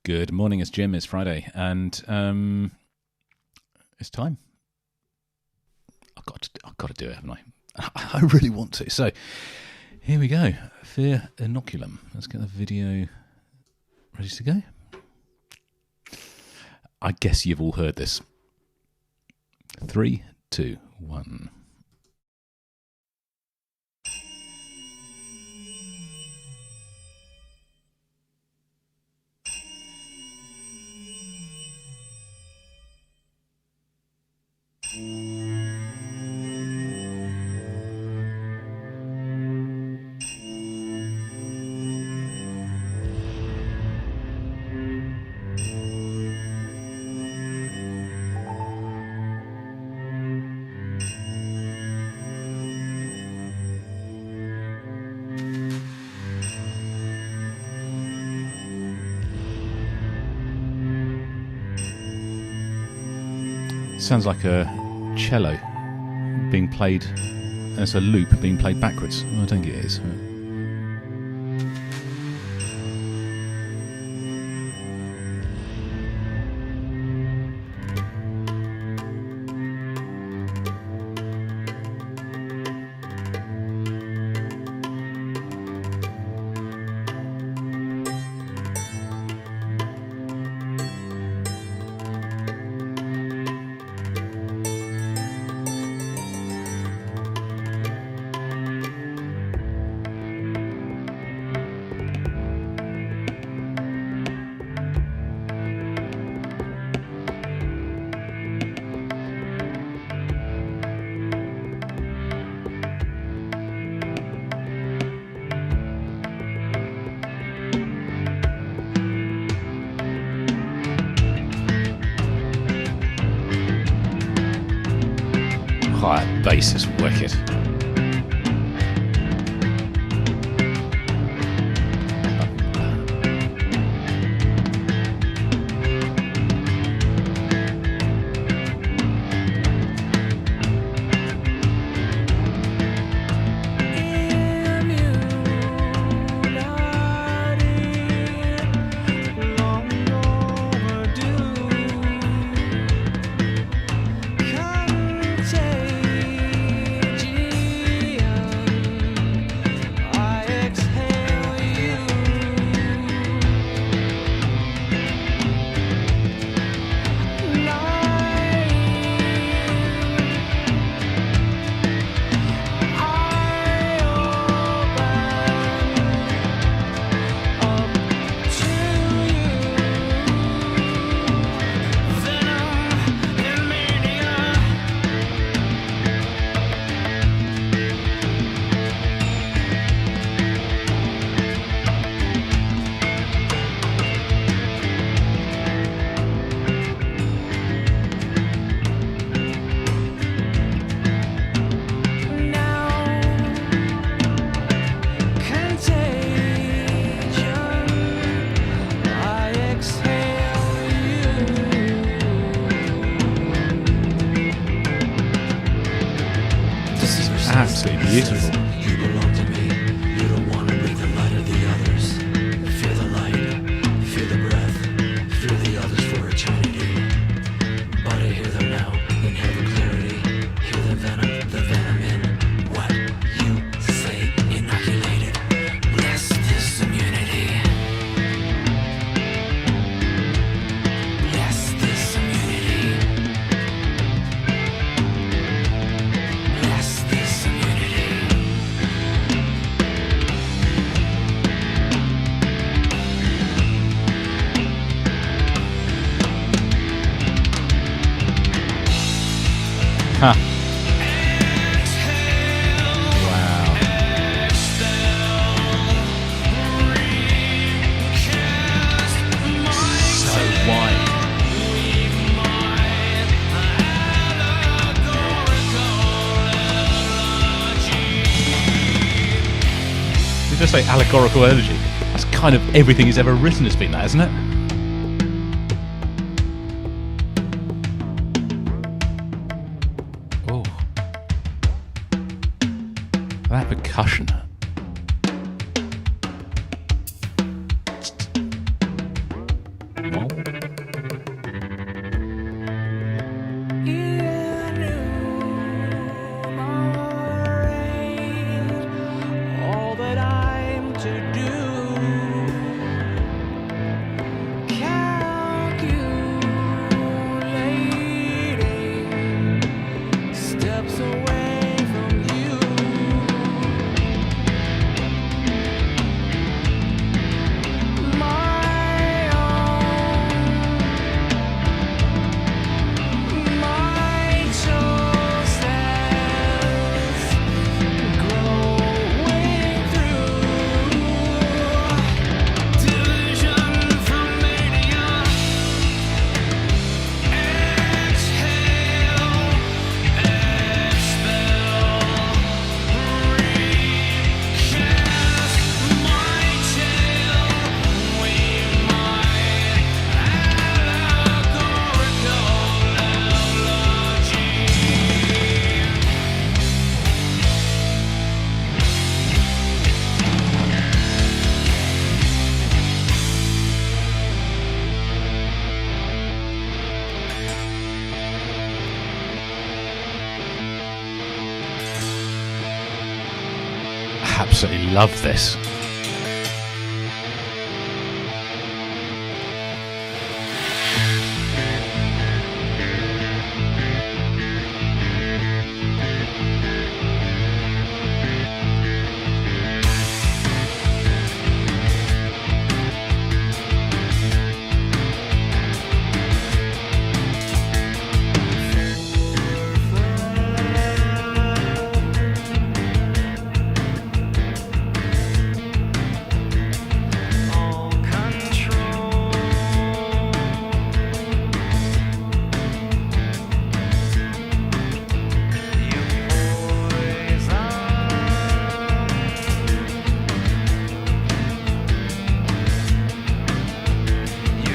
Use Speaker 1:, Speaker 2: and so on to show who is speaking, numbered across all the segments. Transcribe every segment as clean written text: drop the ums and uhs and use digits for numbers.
Speaker 1: Good morning, it's Jim, it's Friday, and it's time. I've got to do it, haven't I? I really want to. So, here we go. Fear Inoculum. Let's get the video ready to go. I guess you've all heard this. 3, 2, 1. Sounds like a cello being played as a loop being played backwards. Well, I don't think it is. Oh, that bass is wicked. Absolutely beautiful.
Speaker 2: You belong to me. You don't want to breathe the light of the others. Feel the light, feel the breath, feel the others for eternity. But I hear them now, inhale the clarity, hear the venom in what you say, inoculated. Bless this immunity. Bless this immunity. Bless this immunity.
Speaker 1: Huh. Wow. So wide. Did you just say allegorical energy? That's kind of everything he's ever written has been that, isn't it? Oh. That percussion. Well,
Speaker 2: all that I'm to do. Calculating steps away from you. My own, my choices growing through division from mania. Exhale, expel, recast my tail. We might allegorical eulogy.
Speaker 1: I absolutely love this.
Speaker 2: All control. You poison. You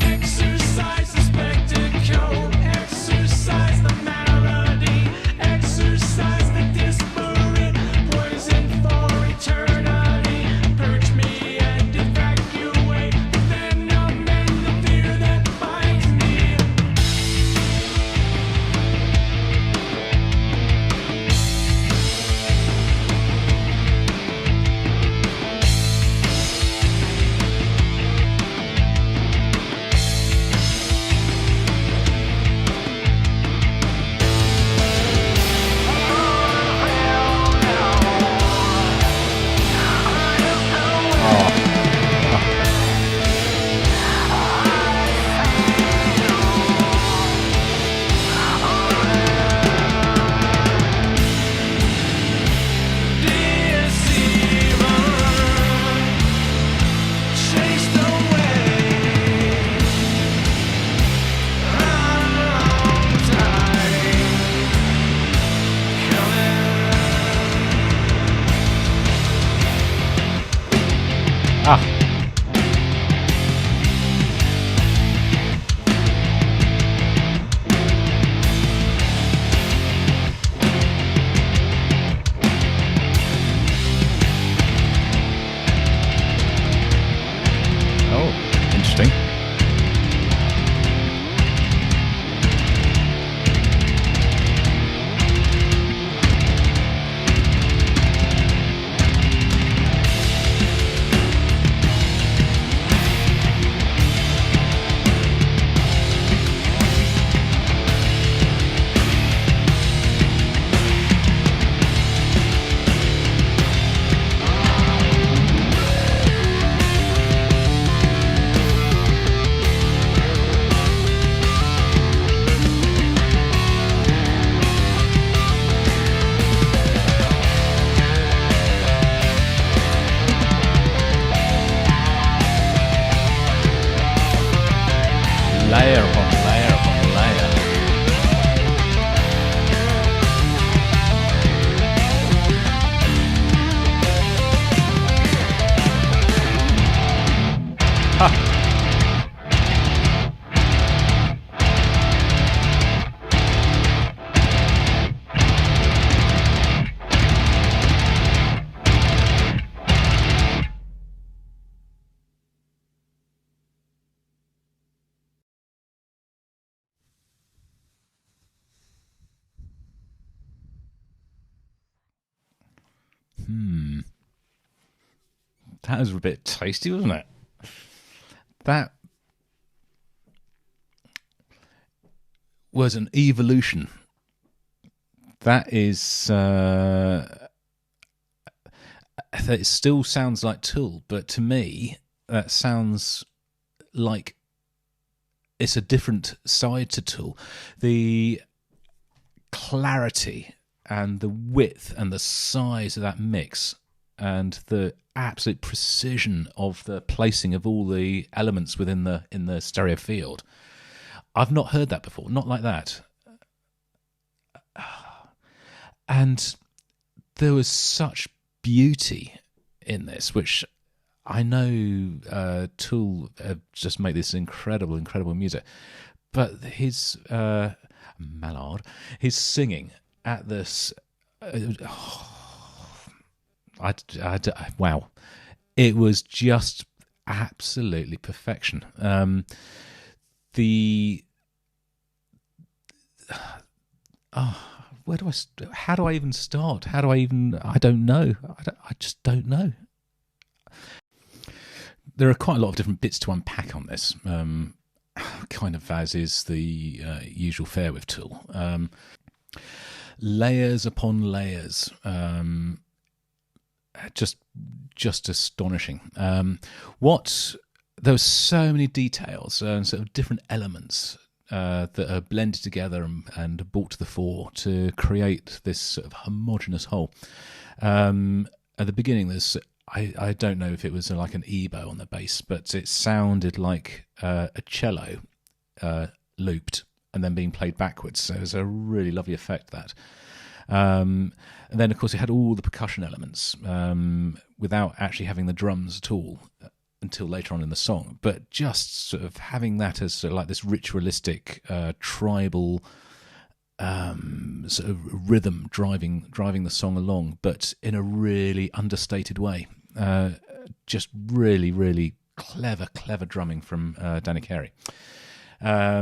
Speaker 2: exercise the spectacle, exercise the melody, exercise the disparate poison for eternity. Purge me and evacuate the venom and the fear that binds me. Chased away, wrong time coming.
Speaker 1: Ah, oh, interesting. layer upon layer upon layer. Ha! That was a bit tasty, wasn't it? That was an evolution. That is... it still sounds like Tool, but to me, that sounds like it's a different side to Tool. The clarity and the width and the size of that mix and the absolute precision of the placing of all the elements within the stereo field. I've not heard that before, not like that. And there was such beauty in this, which I know Tool just make this incredible music. But his Mallard, his singing at this, wow, it was just absolutely perfection. How do I even start? I don't know. I just don't know. There are quite a lot of different bits to unpack on this, kind of as is the usual fare with Tool. Layers upon layers, just astonishing. There were so many details and sort of different elements that are blended together and brought to the fore to create this sort of homogeneous whole. At the beginning, there's I don't know if it was like an ebow on the bass, but it sounded like a cello looped and then being played backwards. So it was a really lovely effect, that. And then, of course, it had all the percussion elements without actually having the drums at all until later on in the song. But just sort of having that as sort of like this ritualistic, tribal sort of rhythm driving the song along, but in a really understated way. Just really, really clever drumming from Danny Carey. I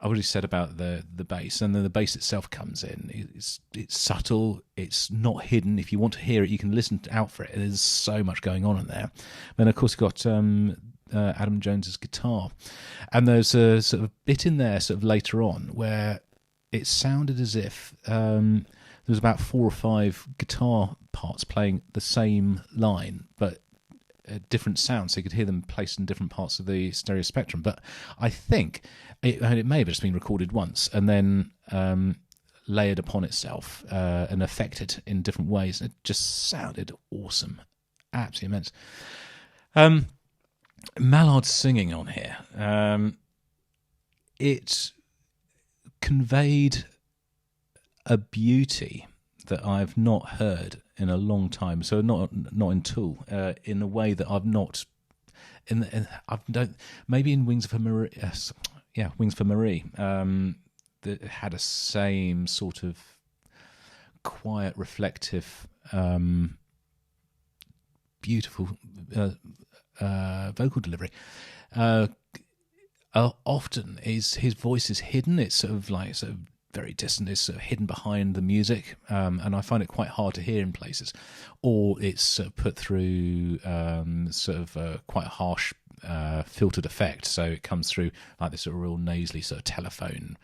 Speaker 1: already said about the bass, and then the bass itself comes in. It's subtle. It's not hidden. If you want to hear it, you can listen out for it. There's so much going on in there. Then, of course, you've got Adam Jones's guitar, and there's a sort of bit in there, sort of later on, where it sounded as if there was about 4 or 5 guitar parts playing the same line, but different sounds, so you could hear them placed in different parts of the stereo spectrum. But I think it may have just been recorded once and then layered upon itself and affected in different ways. It just sounded awesome, absolutely immense. Mallard's singing on here, it conveyed a beauty that I've not heard in a long time. So not in Tool, in a way that I've not. Maybe in Wings for Marie. Wings for Marie. That had a same sort of quiet, reflective, beautiful vocal delivery. Often his voice is hidden. It's sort of very distant. It's sort of hidden behind the music, and I find it quite hard to hear in places. Or it's sort of put through quite a harsh filtered effect, so it comes through like this sort of real nasally sort of telephone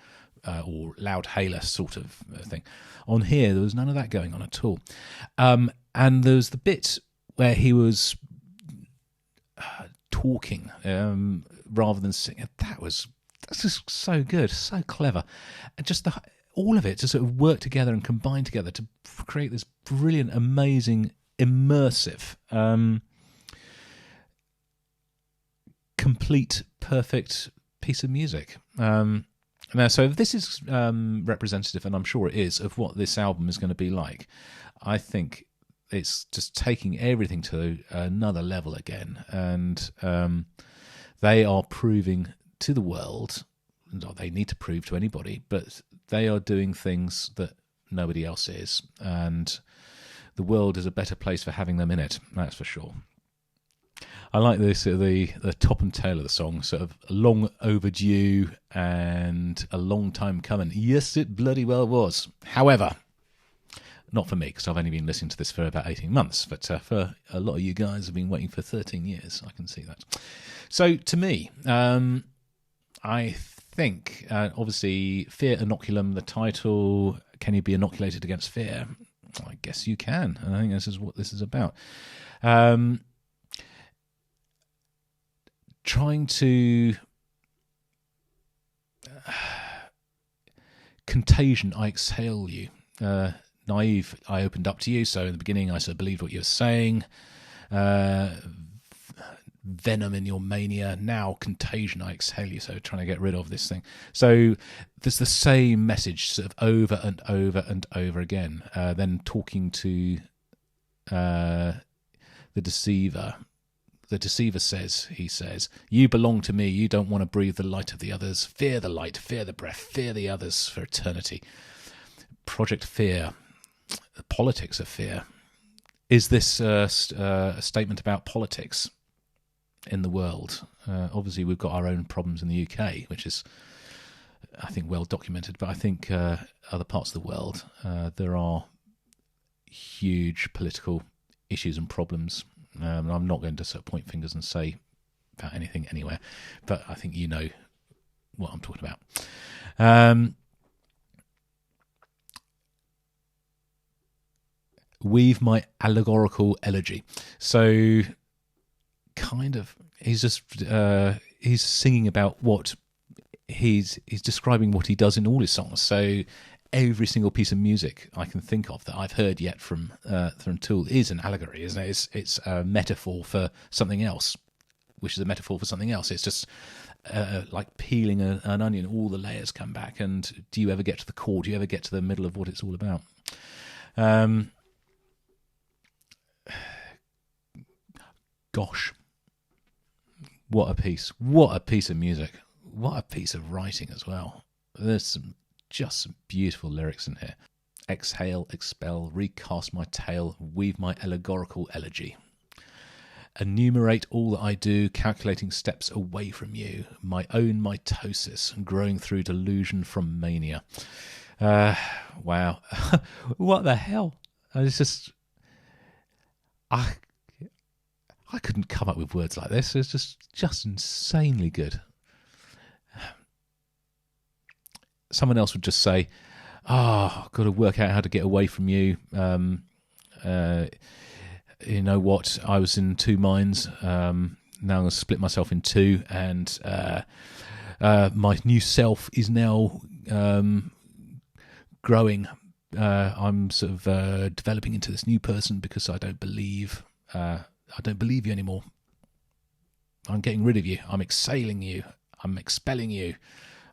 Speaker 1: or loud hailer sort of thing. On here, there was none of that going on at all, and there was the bit where he was talking rather than singing. That's just so good, so clever, and just all of it to sort of work together and combine together to create this brilliant, amazing, immersive, complete, perfect piece of music. Now, so if this is representative, and I'm sure it is, of what this album is going to be like, I think it's just taking everything to another level again. And they are proving to the world, not they need to prove to anybody, but they are doing things that nobody else is. And the world is a better place for having them in it, that's for sure. I like this, the top and tail of the song, sort of long overdue and a long time coming. Yes, it bloody well was. However, not for me, because I've only been listening to this for about 18 months, but for a lot of you guys have been waiting for 13 years. I can see that. So, to me, I think, obviously, Fear Inoculum, the title, can you be inoculated against fear? I guess you can, and I think this is what this is about. Trying to contagion, I exhale you. Naive, I opened up to you. So in the beginning, I sort of believed what you were saying. Venom in your mania. Now contagion, I exhale you. So trying to get rid of this thing. So there's the same message sort of over and over and over again. Then talking to the deceiver. The deceiver says, he says, you belong to me, you don't want to breathe the light of the others. Fear the light, fear the breath, fear the others for eternity. Project Fear, the politics of fear. Is this a statement about politics in the world? Obviously, we've got our own problems in the UK, which is, I think, well documented. But I think other parts of the world, there are huge political issues and problems. I'm not going to sort of point fingers and say about anything anywhere, but I think you know what I'm talking about. Weave my allegorical elegy. So, kind of, he's just he's singing about what he's describing what he does in all his songs. So every single piece of music I can think of that I've heard yet from Tool is an allegory, isn't it? It's a metaphor for something else, which is a metaphor for something else. It's just like peeling an onion. All the layers come back, and do you ever get to the core? Do you ever get to the middle of what it's all about? Gosh, what a piece! What a piece of music! What a piece of writing as well. There's just some beautiful lyrics in here. Exhale, expel, recast my tale, weave my allegorical elegy. Enumerate all that I do, calculating steps away from you, my own mitosis, growing through delusion from mania. Wow. What the hell? It's just... I couldn't come up with words like this. It's just insanely good. Someone else would just say, I've got to work out how to get away from you. You know what? I was in two minds. Now I'm going to split myself in two, and my new self is now growing. I'm sort of developing into this new person because I don't believe you anymore. I'm getting rid of you. I'm exhaling you. I'm expelling you.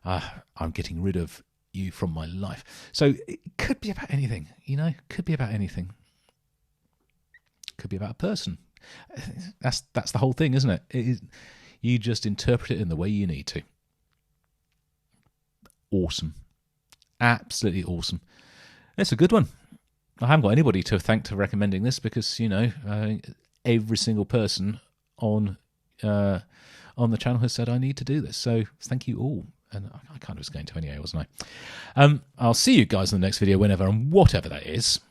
Speaker 1: I'm getting rid of you from my life. So it could be about anything, you know. Could be about anything. Could be about a person. That's the whole thing, isn't it? You just interpret it in the way you need to. Awesome. Absolutely awesome. It's a good one. I haven't got anybody to thank for recommending this because, you know, every single person on the channel has said I need to do this. So thank you all. And I kind of was going to anyway, wasn't I? I'll see you guys in the next video, whenever and whatever that is.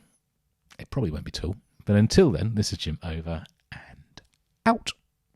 Speaker 1: It probably won't be Tool. But until then, this is Jim over and out.